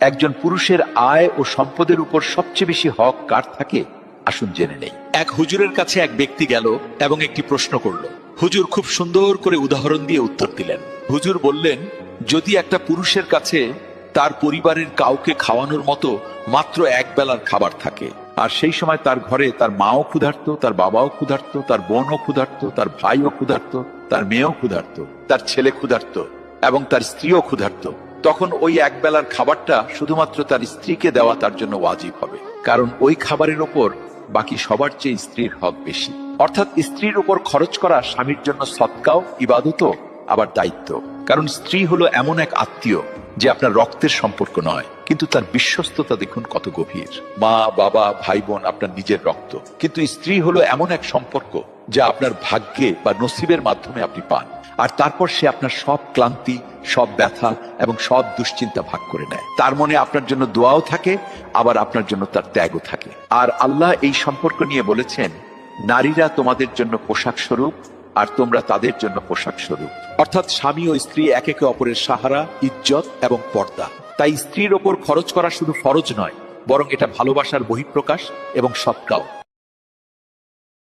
একজন পুরুষের আয় ও সম্পদের উপর সবচেয়ে বেশি হক কার থাকে, আসুন জেনে নেই। এক হুজুরের কাছে এক ব্যক্তি গেল এবং একটি প্রশ্ন করল। হুজুর খুব সুন্দর করে উদাহরণ দিয়ে উত্তর দিলেন। হুজুর বললেন, যদি একটা পুরুষের কাছে তার পরিবারের কাউকে খাওয়ানোর মতো মাত্র এক বেলার খাবার থাকে, আর সেই সময় তার ঘরে তার মাও ক্ষুধার্ত, তার বাবাও ক্ষুধার্ত, তার বোনও ক্ষুধার্ত, তার ভাইও ক্ষুধার্ত, তার মেয়েও ক্ষুধার্ত, তার ছেলে ক্ষুধার্ত এবং তার স্ত্রীও ক্ষুধার্ত, তখন ওই এক বেলার খাবারটা শুধুমাত্র তার স্ত্রীকে দেওয়া তার জন্য ওয়াজিব হবে, কারণ ওই খাবারের ওপর বাকি সবার চেয়ে স্ত্রীর হক বেশি। অর্থাৎ স্ত্রীর উপর খরচ করা স্বামীর জন্য সদকাও, ইবাদতও, আবার দায়িত্ব। কারণ স্ত্রী হলো এমন এক আত্মীয় যে আপনার রক্তের সম্পর্ক নয়, কিন্তু তার বিশ্বস্ততা দেখুন কত গভীর। মা, বাবা, ভাই বোন আপনার নিজের রক্ত, কিন্তু স্ত্রী হলো এমন এক সম্পর্ক যা আপনার ভাগ্যে বা নসিবের মাধ্যমে আপনি পান। আর তারপর সে আপনার সব ক্লান্তি, সব ব্যথা এবং সব দুশ্চিন্তা ভাগ করে নেয়। তার মনে আপনার জন্য দোয়াও থাকে, আবার আপনার জন্য তার ত্যাগও থাকে। আর আল্লাহ এই সম্পর্ক নিয়ে বলেছেন, নারীরা তোমাদের জন্য পোশাক স্বরূপ আর তোমরা তাদের জন্য পোশাক স্বরূপ। অর্থাৎ স্বামী ও স্ত্রী একে অপরের সাহারা, ইজ্জত এবং পর্দা। তাই স্ত্রীর ওপর খরচ করা শুধু ফরজ নয়, বরং এটা ভালোবাসার বহিঃপ্রকাশ এবং সৎকাও।